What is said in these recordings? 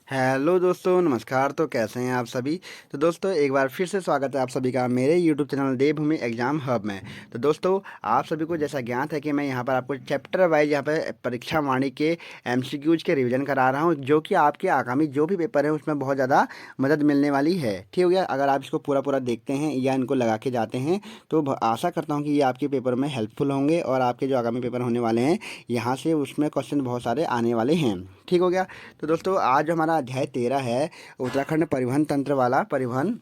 Hello दोस्तों, नमस्कार। तो कैसे हैं आप सभी। तो दोस्तों एक बार फिर से स्वागत है आप सभी का मेरे यूट्यूब चैनल देवभूमि एग्जाम हब में। तो दोस्तों आप सभी को जैसा ज्ञात है कि मैं यहाँ पर आपको चैप्टर वाइज यहाँ पर परीक्षा वाणी के एमसीक्यूज के रिवीजन करा रहा हूँ, जो कि आपके आगामी जो भी पेपर है उसमें बहुत ज़्यादा मदद मिलने वाली है। ठीक हो गया। अगर आप इसको पूरा पूरा देखते हैं या इनको लगा के जाते हैं तो आशा करता हूँ कि ये आपके पेपर में हेल्पफुल होंगे और आपके जो आगामी पेपर होने वाले हैं यहाँ से उसमें क्वेश्चन बहुत सारे आने वाले हैं। ठीक हो गया। तो दोस्तों आज हमारा अध्याय 13 है, उत्तराखंड परिवहन तंत्र वाला परिवहन।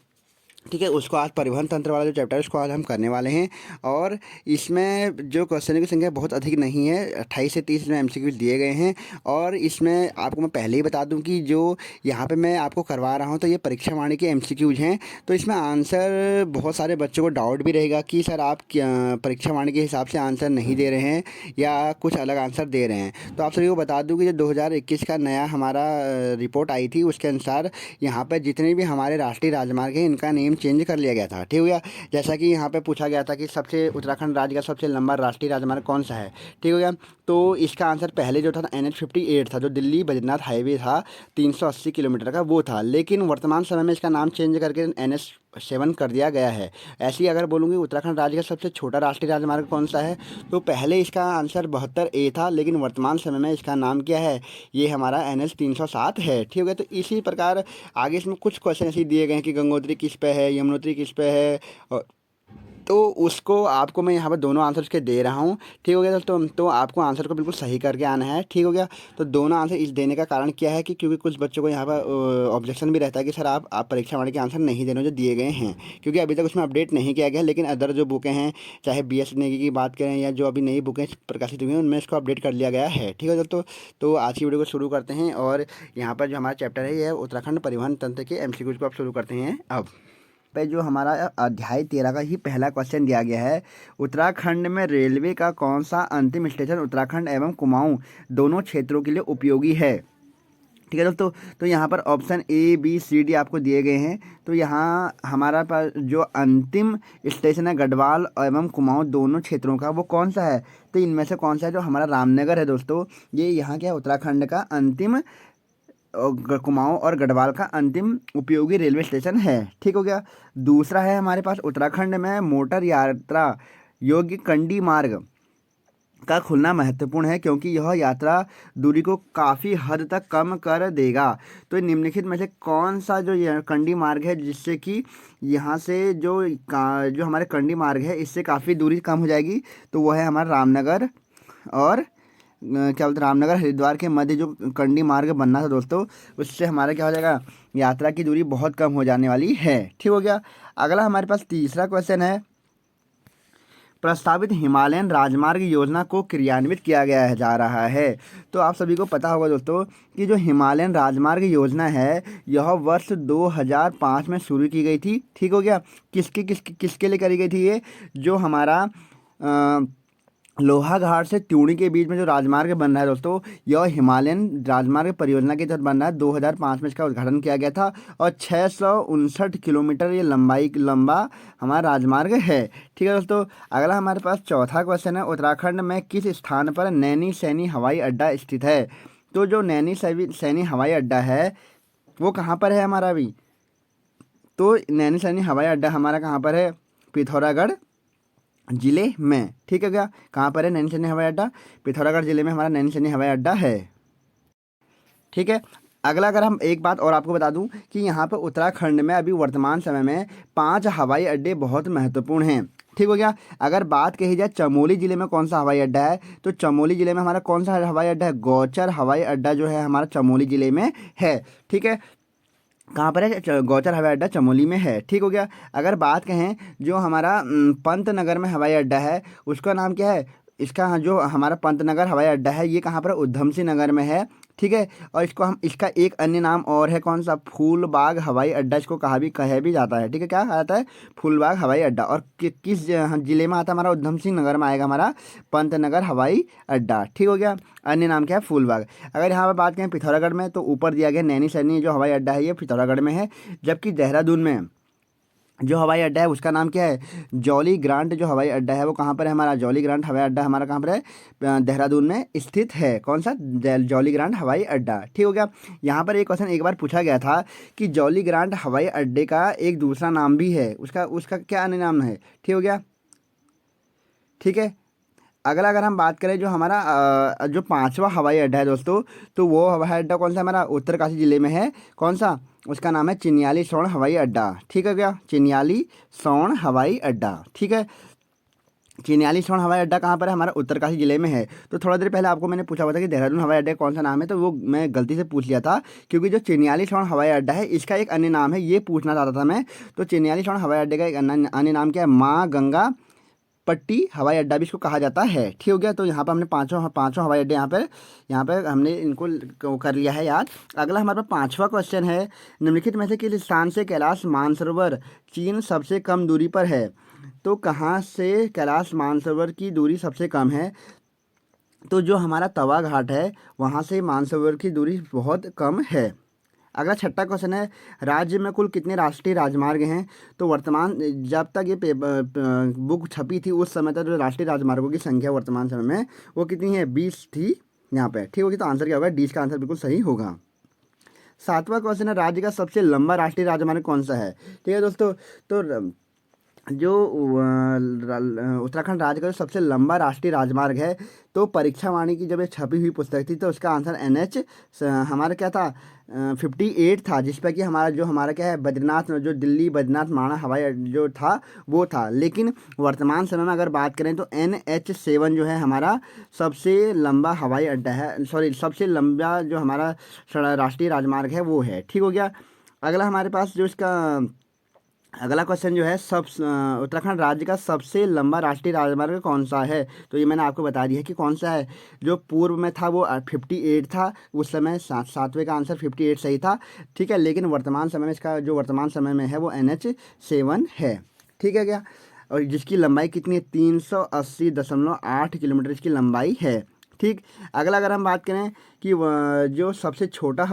ठीक है, उसको आज परिवहन तंत्र वाला जो चैप्टर है उसको आज हम करने वाले हैं। और इसमें जो क्वेश्चन की संख्या बहुत अधिक नहीं है, 28 से 30 में एमसीक्यू दिए गए हैं। और इसमें आपको मैं पहले ही बता दूं कि जो यहाँ पे मैं आपको करवा रहा हूँ तो ये परीक्षा वाणी के एमसीक्यूज हैं। तो इसमें आंसर बहुत सारे बच्चों को डाउट भी रहेगा कि सर आप परीक्षा वाणी के हिसाब से आंसर नहीं दे रहे हैं या कुछ अलग आंसर दे रहे हैं। तो आप सभी को बता दूँ कि जो 2021 का नया हमारा रिपोर्ट आई थी उसके अनुसार यहाँ पर जितने भी हमारे राष्ट्रीय राजमार्ग हैं इनका नेम चेंज कर लिया गया था। ठीक हो गया। जैसा कि यहाँ पे पूछा गया था कि सबसे उत्तराखंड राज्य का सबसे लंबा राष्ट्रीय राजमार्ग कौन सा है। ठीक हो गया। तो इसका आंसर पहले जो था NH58 था, जो दिल्ली बद्रीनाथ हाईवे था 380 किलोमीटर का, वो था। लेकिन वर्तमान समय में इसका नाम चेंज करके NH7 कर दिया गया है। ऐसे ही अगर बोलूँगी उत्तराखंड राज्य का सबसे छोटा राष्ट्रीय राजमार्ग कौन सा है, तो पहले इसका आंसर 72A था, लेकिन वर्तमान समय में इसका नाम क्या है, ये हमारा NH307 है। ठीक हो गया। तो इसी प्रकार आगे इसमें कुछ क्वेश्चन ऐसे दिए गए हैं कि गंगोत्री किस पे है, यमुनोत्री किस पे है, और तो उसको आपको मैं यहाँ पर दोनों आंसर उसके दे रहा हूँ। ठीक हो गया। तो आपको आंसर को बिल्कुल सही करके आना है। ठीक हो गया। तो दोनों आंसर इस देने का कारण क्या है कि क्योंकि कुछ बच्चों को यहाँ पर ऑब्जेक्शन भी रहता है कि सर आप परीक्षा वाले के आंसर नहीं दे रहे हो जो दिए गए हैं, क्योंकि अभी तक उसमें अपडेट नहीं किया गया है। लेकिन अदर जो बुकें हैं, चाहे BS नेगी की बात करें या जो अभी नई बुकें प्रकाशित हुई हैं, उनमें इसको अपडेट कर लिया गया है। ठीक है दोस्तों। तो आज की वीडियो को शुरू करते हैं और यहाँ पर जो हमारा चैप्टर है ये है उत्तराखंड परिवहन तंत्र के एमसीक्यूज को आप शुरू करते हैं। अब पे जो हमारा अध्याय 13 का ही पहला क्वेश्चन दिया गया है, उत्तराखंड में रेलवे का कौन सा अंतिम स्टेशन उत्तराखंड एवं कुमाऊं दोनों क्षेत्रों के लिए उपयोगी है। ठीक है दोस्तों। तो यहाँ पर option A B C D आपको दिए गए हैं। तो यहाँ हमारा पास जो अंतिम स्टेशन है गढ़वाल एवं कुमाऊं दोनों क्षेत्रों का, वो कौन सा है। तो इनमें से कौन सा है, जो हमारा रामनगर है दोस्तों, ये यहाँ क्या है, उत्तराखंड का अंतिम कुमाऊं और गढ़वाल का अंतिम उपयोगी रेलवे स्टेशन है। ठीक हो गया। दूसरा है हमारे पास उत्तराखंड में मोटर यात्रा योग्य कंडी मार्ग का खुलना महत्वपूर्ण है, क्योंकि यह यात्रा दूरी को काफ़ी हद तक कम कर देगा। तो निम्नलिखित में से कौन सा जो यह कंडी मार्ग है जिससे कि यहाँ से जो हमारे कंडी मार्ग है इससे काफ़ी दूरी कम हो जाएगी, तो वह है हमारा रामनगर और क्या बोलते हैं, रामनगर हरिद्वार के मध्य जो कंडी मार्ग बनना था दोस्तों, उससे हमारा क्या हो जाएगा, यात्रा की दूरी बहुत कम हो जाने वाली है। ठीक हो गया। अगला हमारे पास तीसरा क्वेश्चन है, प्रस्तावित हिमालयन राजमार्ग योजना को क्रियान्वित किया गया है जा रहा है। तो आप सभी को पता होगा दोस्तों कि जो हिमालयन राजमार्ग योजना है यह वर्ष 2005 में शुरू की गई थी। ठीक हो गया। किसके लिए करी गई थी ये, जो हमारा लोहाघाट से त्यूणी के बीच में जो राजमार्ग बन रहा है दोस्तों, यह हिमालयन राजमार्ग परियोजना के तहत बन रहा है। 2005 में इसका उद्घाटन किया गया था और 659 किलोमीटर ये लंबा हमारा राजमार्ग है। ठीक है दोस्तों। अगला हमारे पास चौथा क्वेश्चन है, उत्तराखंड में किस स्थान पर नैनी सैनी हवाई अड्डा स्थित है। तो जो नैनी सैनी हवाई अड्डा है वो कहाँ पर है हमारा अभी, तो नैनी सैनी हवाई अड्डा हमारा कहाँ पर है, पिथौरागढ़ जिले में। ठीक है क्या, कहाँ पर है नैनीसैनी हवाई अड्डा, पिथौरागढ़ जिले में हमारा नैनीसैनी हवाई अड्डा है। ठीक है। अगला अगर हम एक बात और आपको बता दूं कि यहाँ पर उत्तराखंड में अभी वर्तमान समय में 5 हवाई अड्डे बहुत महत्वपूर्ण हैं। ठीक हो गया। अगर बात कही जाए चमोली ज़िले में कौन सा हवाई अड्डा है, तो चमोली ज़िले में हमारा कौन सा हवाई अड्डा है, गौचर हवाई अड्डा जो है हमारा चमोली ज़िले में है। ठीक है। कहाँ पर है, गौचर हवाई अड्डा चमोली में है। ठीक हो गया। अगर बात कहें जो हमारा पंतनगर में हवाई अड्डा है उसका नाम क्या है, इसका जो हमारा पंतनगर हवाई अड्डा है ये कहाँ पर है, उधम सिंह नगर में है। ठीक है। और इसका एक अन्य नाम और है, कौन सा, फूलबाग हवाई अड्डा इसको कहा भी जाता है। ठीक है, क्या कहा जाता है, फूलबाग हवाई अड्डा। और किस जिले में आता है हमारा, उधम सिंह नगर में आएगा हमारा पंतनगर हवाई अड्डा। ठीक हो गया। अन्य नाम क्या है, फूलबाग। अगर यहाँ पर बात करें पिथौरागढ़ में, तो ऊपर दिया गया नैनी सैनी जो हवाई अड्डा है ये पिथौरागढ़ में है, जबकि देहरादून में जो हवाई अड्डा है उसका नाम क्या है? जॉली ग्रांट जो हवाई अड्डा है वो कहाँ पर है हमारा? जॉली ग्रांट हवाई अड्डा हमारा कहाँ पर है? देहरादून में स्थित है। कौन सा? जॉली ग्रांट हवाई अड्डा। ठीक हो गया। यहाँ पर एक क्वेश्चन एक बार पूछा गया था कि जॉली ग्रांट हवाई अड्डे का एक दूसरा नाम भी है, उसका उसका क्या अन्य नाम है? ठीक हो गया। ठीक है। अगला अगर हम बात करें जो हमारा जो पांचवा हवाई अड्डा है दोस्तों, तो वो हवाई अड्डा कौन सा हमारा? उत्तरकाशी जिले में है। कौन सा? उसका नाम है चिन्याली सोन हवाई अड्डा। ठीक है क्या? चिन्याली सोन हवाई अड्डा। ठीक है। चिन्याली सोन हवाई अड्डा कहाँ पर है? हमारा उत्तरकाशी जिले में है। तो थोड़ा देर पहले आपको मैंने पूछा हुआ था कि देहरादून हवाई अड्डा कौन सा नाम है, तो वो मैं गलती से पूछ लिया था, क्योंकि जो चिन्याली सोन हवाई अड्डा है इसका एक अन्य नाम है, ये पूछना चाहता था मैं। तो चिन्याली सोन हवाई अड्डे का एक अन्य नाम क्या है? माँ गंगा पट्टी हवाई अड्डा भी इसको कहा जाता है। ठीक हो गया। तो यहाँ पर हमने पांचों पांचों हवाई अड्डे यहाँ पर हमने इनको कर लिया है याद। अगला हमारे पास पांचवा क्वेश्चन है, निम्नलिखित में से किस स्थान से कैलाश मानसरोवर चीन सबसे कम दूरी पर है? तो कहाँ से कैलाश मानसरोवर की दूरी सबसे कम है? तो जो हमारा तवा घाट है वहाँ से मानसरोवर की दूरी बहुत कम है। अगला छठा क्वेश्चन है, राज्य में कुल कितने राष्ट्रीय राजमार्ग हैं? तो वर्तमान जब तक ये बुक छपी थी उस समय तक जो राष्ट्रीय राजमार्गों की संख्या वर्तमान समय में वो कितनी है? 20 थी यहाँ पे। ठीक होगी। तो आंसर क्या होगा? डी का आंसर बिल्कुल सही होगा। सातवां क्वेश्चन है, राज्य का सबसे लंबा राष्ट्रीय राजमार्ग कौन सा है? ठीक है दोस्तों। तो जो उत्तराखंड राज्य का जो सबसे लंबा राष्ट्रीय राजमार्ग है, तो परीक्षा वाणी की जब ये छपी हुई पुस्तक थी तो उसका आंसर NH हमारा क्या था? 58 था, जिस पर कि हमारा क्या है? बद्रीनाथ, जो दिल्ली बद्रीनाथ माणा हवाई जो था वो था। लेकिन वर्तमान समय में अगर बात करें तो NH7 जो है हमारा सबसे लंबा हवाई अड्डा है, सॉरी सबसे लंबा जो हमारा राष्ट्रीय राजमार्ग है वो है। ठीक हो गया। अगला हमारे पास जो इसका अगला क्वेश्चन जो है, उत्तराखंड राज्य का सबसे लंबा राष्ट्रीय राजमार्ग कौन सा है? तो ये मैंने आपको बता दिया है कि कौन सा है। जो पूर्व में था वो 58 था, उस समय सातवें का आंसर 58 सही था। ठीक है। लेकिन वर्तमान समय में इसका जो वर्तमान समय में है वो NH7 है। ठीक है क्या? और जिसकी लंबाई कितनी है? 380.8 किलोमीटर इसकी लंबाई है। ठीक। अगला अगर हम बात करें कि जो सबसे छोटा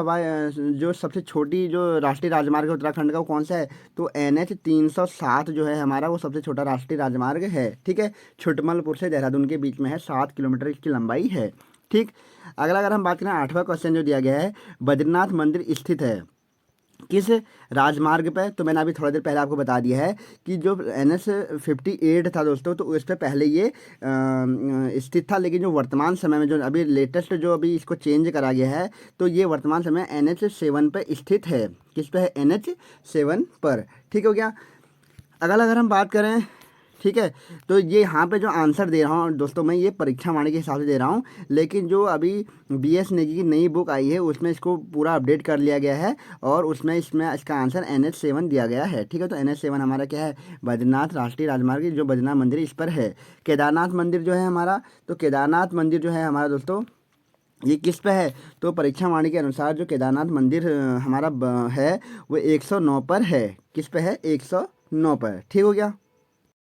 जो सबसे छोटी जो राष्ट्रीय राजमार्ग है उत्तराखंड का वो कौन सा है? तो NH307 जो है हमारा वो सबसे छोटा राष्ट्रीय राजमार्ग है। ठीक है। छुटमलपुर से देहरादून के बीच में है, 7 किलोमीटर इसकी लंबाई है। ठीक। अगला अगर हम बात करें, आठवां क्वेश्चन जो दिया गया है, बद्रीनाथ मंदिर स्थित है किस राजमार्ग पे? तो मैंने अभी थोड़ा देर पहले आपको बता दिया है कि जो NH58 था दोस्तों, तो उस पर पहले ये स्थित था, लेकिन जो वर्तमान समय में जो अभी लेटेस्ट जो अभी इसको चेंज करा गया है, तो ये वर्तमान समय NH7 पे स्थित है। किस पे है? NH7 पर। ठीक हो गया। अगला अगर हम बात करें, ठीक है, तो ये यहाँ पे जो आंसर दे रहा हूँ दोस्तों मैं ये परीक्षा वाणी के हिसाब से दे रहा हूँ, लेकिन जो अभी BS नेगी की नई बुक आई है उसमें इसको पूरा अपडेट कर लिया गया है और उसमें इसका आंसर NH7 दिया गया है। ठीक है। तो NH7 हमारा क्या है? बद्रीनाथ राष्ट्रीय राजमार्ग जो बद्रीनाथ मंदिर इस पर है। केदारनाथ मंदिर जो है हमारा, तो केदारनाथ मंदिर जो है हमारा दोस्तों ये किस पे है? तो परीक्षा वाणी के अनुसार जो केदारनाथ मंदिर हमारा है वो 109 पर है। किस पे है? 109 पर। ठीक हो गया।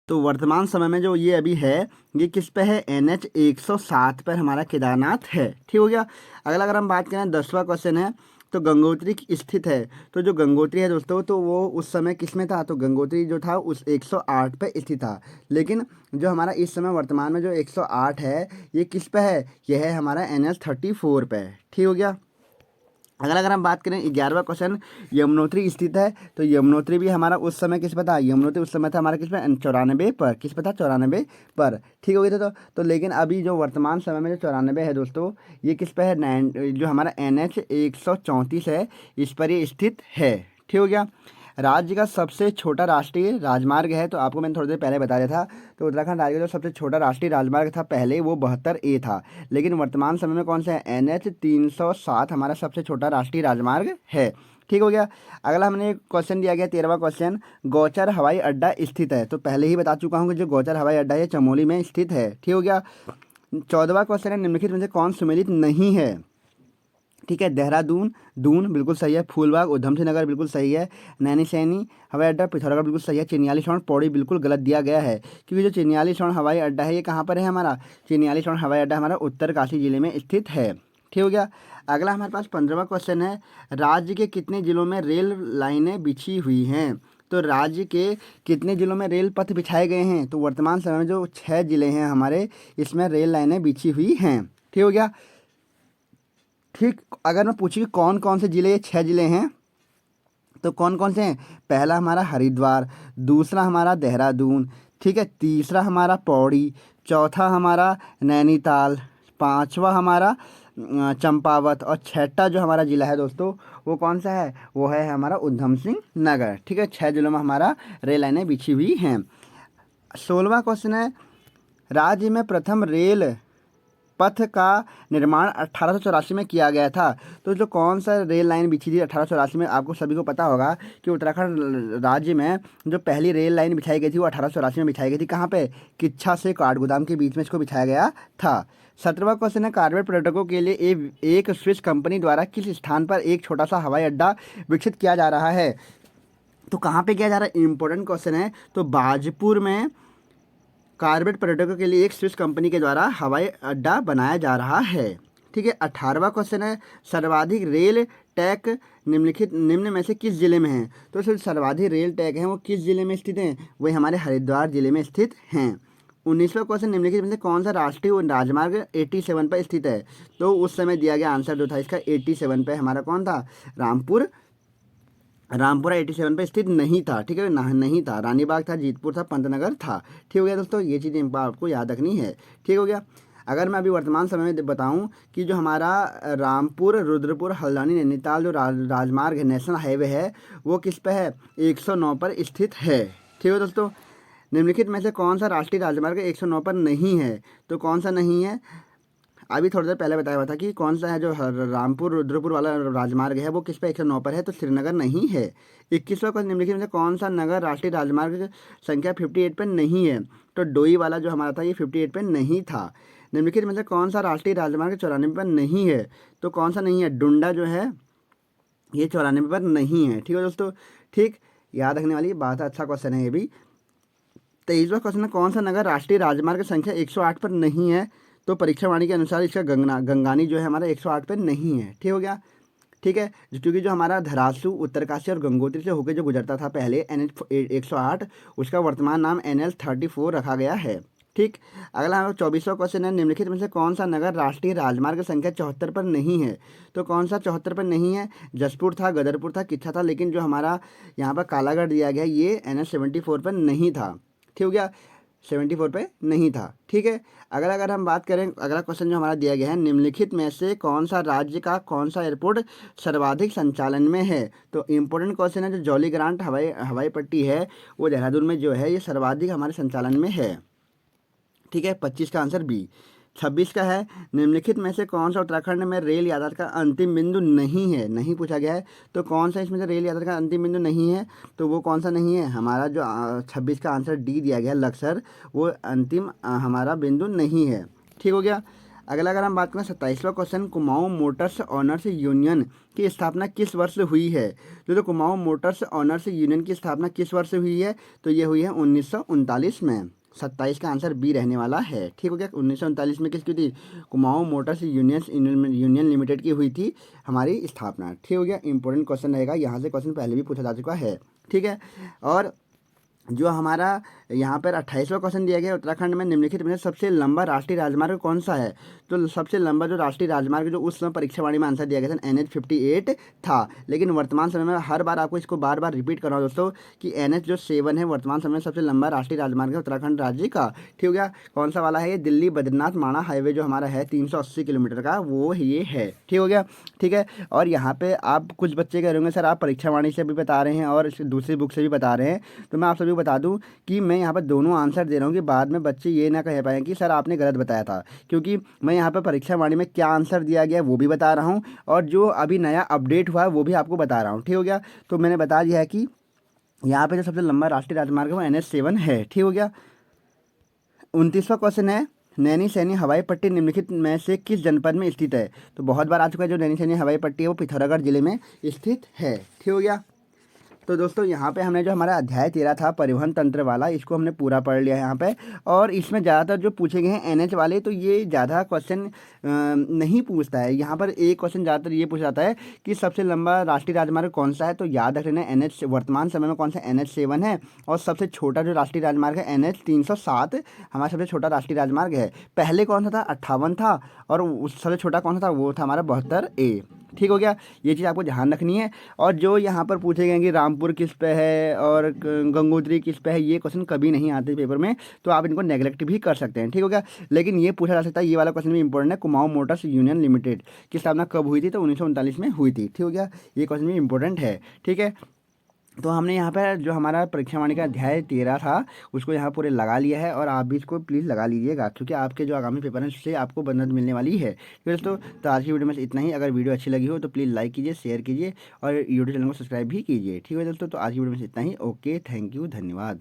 तो वर्तमान समय में जो ये अभी है ये किस पे है? NH107 पर हमारा केदारनाथ है। ठीक हो गया। अगला अगर हम बात करें, 10वां क्वेश्चन है, तो गंगोत्री स्थित है। तो जो गंगोत्री है दोस्तों, तो वो उस समय किस में था? तो गंगोत्री जो था उस 108 पे स्थित था, लेकिन जो हमारा इस समय वर्तमान में जो 108 है ये किस पे है? यह है हमारा NH34 पे। ठीक हो गया। अगर हम बात करें, 11वां क्वेश्चन, यमुनोत्री स्थित है। तो यमुनोत्री भी हमारा उस समय किस पे था? यमुनोत्री उस समय था हमारा किस पे? 94 पर। किस पे था? 94 पर। ठीक हो गया था। तो लेकिन अभी जो वर्तमान समय में जो 94 है दोस्तों, ये किस पे है? जो हमारा NH134 है इस पर ये स्थित है। ठीक हो गया। राज्य का सबसे छोटा राष्ट्रीय राजमार्ग है, तो आपको मैंने थोड़ी देर पहले बता दिया था। तो उत्तराखंड राज्य का जो सबसे छोटा राष्ट्रीय राजमार्ग था पहले वो 72A था, लेकिन वर्तमान समय में कौन सा है? NH307 हमारा सबसे छोटा राष्ट्रीय राजमार्ग है। ठीक हो गया। अगला हमने एक क्वेश्चन दिया गया, 13वां क्वेश्चन, गौचर हवाई अड्डा स्थित है। तो पहले ही बता चुका हूँ कि जो गौचर हवाई अड्डा है चमोली में स्थित है। ठीक हो गया। 14वां क्वेश्चन है, निम्नलिखित में से कौन सुमेलित नहीं है? ठीक है। देहरादून दून बिल्कुल सही है, फूलबाग उधम सिंह नगर बिल्कुल सही है, नैनीसैनी हवाई अड्डा पिथौरागढ़ बिल्कुल सही है, चिन्यालीसौड़ पौड़ी बिल्कुल गलत दिया गया है, क्योंकि जो चिन्यालीसौड़ हवाई अड्डा है ये कहाँ पर है? हमारा चिन्यालीसौड़ हवाई अड्डा हमारा उत्तरकाशी जिले में स्थित है। ठीक हो गया। अगला हमारे पास 15वां क्वेश्चन है, राज्य के कितने जिलों में रेल लाइनें बिछी हुई हैं? तो राज्य के कितने ज़िलों में रेल पथ बिछाए गए हैं? तो वर्तमान समय में जो 6 ज़िले हैं हमारे, इसमें रेल लाइनें बिछी हुई हैं। ठीक हो गया। ठीक, अगर मैं पूछूँ कि कौन कौन से ज़िले, ये 6 ज़िले हैं, तो कौन कौन से हैं? पहला हमारा हरिद्वार, दूसरा हमारा देहरादून, ठीक है, तीसरा हमारा पौड़ी, चौथा हमारा नैनीताल, पांचवा हमारा चंपावत, और छठा जो हमारा ज़िला है दोस्तों, वो कौन सा है? वो है हमारा उधम सिंह नगर। ठीक है, 6 ज़िलों में हमारा रेल लाइनें बिछी हुई हैं। 16वां क्वेश्चन है, राज्य में प्रथम रेल पथ का निर्माण 1884 में किया गया था। तो जो कौन सा रेल लाइन बिछी थी 1884 में? आपको सभी को पता होगा कि उत्तराखंड राज्य में जो पहली रेल लाइन बिछाई गई थी वो 1884 में बिछाई गई थी। कहाँ पे? किच्छा से काठगोदाम के बीच में इसको बिछाया गया था। 17वां क्वेश्चन है, कार्बेट पर्यटकों के लिए एक स्विस कंपनी द्वारा किस स्थान पर एक छोटा सा हवाई अड्डा विकसित किया जा रहा है? तो कहाँ पे किया जा रहा है? इंपॉर्टेंट क्वेश्चन है। तो बाजपुर में कार्बेट पर्यटकों के लिए एक स्विस कंपनी के द्वारा हवाई अड्डा बनाया जा रहा है। ठीक है, 18वां क्वेश्चन है, सर्वाधिक रेल टैक निम्न में से किस जिले में है? तो जो सर्वाधिक रेल टैक हैं वो किस जिले में स्थित हैं? वही हमारे हरिद्वार जिले में स्थित हैं। 19वां क्वेश्चन, निम्नलिखित में से कौन सा राष्ट्रीय राजमार्ग 87 पर स्थित है? तो उस समय दिया गया आंसर जो था इसका 87 पे हमारा कौन था? रामपुरा 87 पे स्थित नहीं था। ठीक है, नहीं था, रानीबाग था, जीतपुर था, पंतनगर था। ठीक हो गया दोस्तों, ये चीज़ें आपको याद रखनी है। ठीक हो गया। अगर मैं अभी वर्तमान समय में बताऊं कि जो हमारा रामपुर, रुद्रपुर, हल्द्वानी, नैनीताल जो राजमार्ग है, नेशनल हाईवे है, वो किस पे है? 109 पर स्थित है। ठीक है दोस्तों, निम्नलिखित में से कौन सा राष्ट्रीय राजमार्ग 109 पर नहीं है? तो कौन सा नहीं है? अभी थोड़ी देर पहले बताया हुआ था कि कौन सा है जो रामपुर रुद्रपुर वाला राजमार्ग है वो किस पे 109 पर है? तो श्रीनगर नहीं है। 21वां क्वेश्चन, निम्नलिखित में से कौन सा नगर राष्ट्रीय राजमार्ग संख्या 58 पे नहीं है? तो डोई वाला जो हमारा था ये 58 पे नहीं था। निम्नलिखित में से कौन सा राष्ट्रीय राजमार्ग 94 पर नहीं है? तो कौन सा नहीं है? डुंडा जो है ये 94 पर नहीं है। ठीक है दोस्तों, ठीक, याद रखने वाली बात है, अच्छा क्वेश्चन है ये भी। 23वां क्वेश्चन है, कौन सा नगर राष्ट्रीय राजमार्ग संख्या 108 पर नहीं है? तो परीक्षा वाणी के अनुसार इसका गंगानी जो है हमारा 108 पे नहीं है। ठीक हो गया। ठीक है, क्योंकि जो हमारा धरासू, उत्तरकाशी और गंगोत्री से होकर जो गुजरता था पहले NH 108, उसका वर्तमान नाम NH 34 रखा गया है। ठीक, अगला 24वां क्वेश्चन है, निम्नलिखित में से कौन सा नगर राष्ट्रीय राजमार्ग संख्या 74 पर नहीं है? तो कौन सा 74 पर नहीं है? जसपुर था, गदरपुर था, किच्छा था, लेकिन जो हमारा यहाँ पर कालागढ़ दिया गया ये NH 74 पर नहीं था। ठीक हो गया, 74 पे नहीं था। ठीक है, अगर हम बात करें, अगला क्वेश्चन जो हमारा दिया गया है, निम्नलिखित में से कौन सा राज्य का कौन सा एयरपोर्ट सर्वाधिक संचालन में है? तो इंपॉर्टेंट क्वेश्चन है, जो जॉली ग्रांट हवाई पट्टी है वो देहरादून में जो है ये सर्वाधिक हमारे संचालन में है। ठीक है, 25 का आंसर बी। 26 का है, निम्नलिखित में से कौन सा उत्तराखंड में रेल यातायात का अंतिम बिंदु नहीं है? नहीं पूछा गया है, तो कौन सा इसमें से रेल यातायात का अंतिम बिंदु नहीं है? तो वो कौन सा नहीं है? हमारा जो 26 का आंसर डी दिया गया लक्सर, वो अंतिम हमारा बिंदु नहीं है। ठीक हो गया। अगला अगर हम बात करें 27वां question, Kumaon motors owners union की स्थापना किस वर्ष हुई है? जो कुमाऊं मोटर्स ऑनर्स यूनियन की स्थापना किस वर्ष हुई है? तो ये हुई है 1939 में। 27 का आंसर बी रहने वाला है। ठीक हो गया। 1939 में किसकी थी? कुमाऊं मोटर्स यूनियन लिमिटेड की हुई थी हमारी स्थापना। ठीक हो गया, इंपॉर्टेंट क्वेश्चन रहेगा, यहाँ से क्वेश्चन पहले भी पूछा जा चुका है। ठीक है, और जो हमारा यहाँ पर 28वां क्वेश्चन दिया गया, उत्तराखंड में निम्नलिखित में सबसे लंबा राष्ट्रीय राजमार्ग कौन सा है? तो सबसे लंबा जो राष्ट्रीय राजमार्ग जो उस समय परीक्षा वाणी में आंसर दिया गया था NH 58 था, लेकिन वर्तमान समय में हर बार आपको इसको बार बार रिपीट कर रहा हूँ दोस्तों कि NH जो 7 है वर्तमान समय में सबसे लंबा राष्ट्रीय राजमार्ग है उत्तराखंड राज्य का। ठीक हो गया। कौन सा वाला है? ये दिल्ली बद्रीनाथ माणा हाईवे जो हमारा है 380 किलोमीटर का, वो ये है। ठीक हो गया। ठीक है, और यहाँ पे आप कुछ बच्चे कह रहे होंगे सर आप परीक्षा वाणी से भी बता रहे हैं और दूसरी बुक से भी बता रहे हैं, तो मैं आप सभी बता दूं कि मैं यहाँ पर दोनों आंसर दे रहा हूँ कि बाद में बच्चे ये ना कह पाएँ कि सर आपने गलत बताया था, क्योंकि मैं यहाँ पर परीक्षा वाणी में क्या आंसर दिया गया वो भी बता रहा हूँ और जो अभी नया अपडेट हुआ है वो भी आपको बता रहा हूँ। ठीक हो गया, तो मैंने बता दिया है कि यहाँ पे जो सबसे लंबा राष्ट्रीय राजमार्ग है वो NH 7 है। ठीक हो गया। 29वां क्वेश्चन है, नैनी सैनी हवाई पट्टी निम्नलिखित में से किस जनपद में स्थित है? तो बहुत बार आ चुका है, जो नैनी सैनी हवाई पट्टी है वो पिथौरागढ़ जिले में स्थित है। ठीक हो गया। तो दोस्तों यहाँ पे हमने जो हमारा अध्याय 13 था परिवहन तंत्र वाला, इसको हमने पूरा पढ़ लिया है यहाँ पे। और इसमें ज़्यादातर जो पूछे गए हैं एनएच वाले, तो ये ज़्यादा क्वेश्चन नहीं पूछता है। यहाँ पर एक क्वेश्चन ज़्यादातर ये पूछा जाता है कि सबसे लंबा राष्ट्रीय राजमार्ग कौन सा है, तो याद रख लेना एनएच वर्तमान समय में कौन सा NH7 है। और सबसे छोटा जो राष्ट्रीय राजमार्ग है NH 307 हमारा सबसे छोटा राष्ट्रीय राजमार्ग है। पहले कौन सा था, 58 था, और सबसे छोटा कौन सा था, वो था हमारा 72A। ठीक हो गया, ये चीज़ आपको ध्यान रखनी है। और जो यहाँ पर पूछे गए कि रामपुर किस पे है और गंगोत्री किस पे है, ये क्वेश्चन कभी नहीं आते पेपर में, तो आप इनको नेगलेक्ट भी कर सकते हैं। ठीक हो गया, लेकिन ये पूछा जा सकता है, ये वाला क्वेश्चन भी इंपॉर्टेंट है, कुमाऊं मोटर्स यूनियन लिमिटेड की स्थापना कब हुई थी, तो 1939 में हुई थी। ठीक हो गया, ये क्वेश्चन भी इंपॉर्टेंट है। ठीक है, तो हमने यहाँ पर जो हमारा परीक्षा वाणी का अध्याय 13 था उसको यहाँ पूरे लगा लिया है, और आप भी इसको प्लीज़ लगा लीजिएगा, क्योंकि आपके जो आगामी पेपर हैं उससे आपको मदद मिलने वाली है। तो दोस्तों, तो आज की वीडियो में इतना ही। अगर वीडियो अच्छी लगी हो तो प्लीज़ लाइक कीजिए, शेयर कीजिए और यूट्यूब चैनल को सब्सक्राइब भी कीजिए। ठीक है दोस्तों, तो आज की वीडियो में इतना ही। ओके, थैंक यू, धन्यवाद।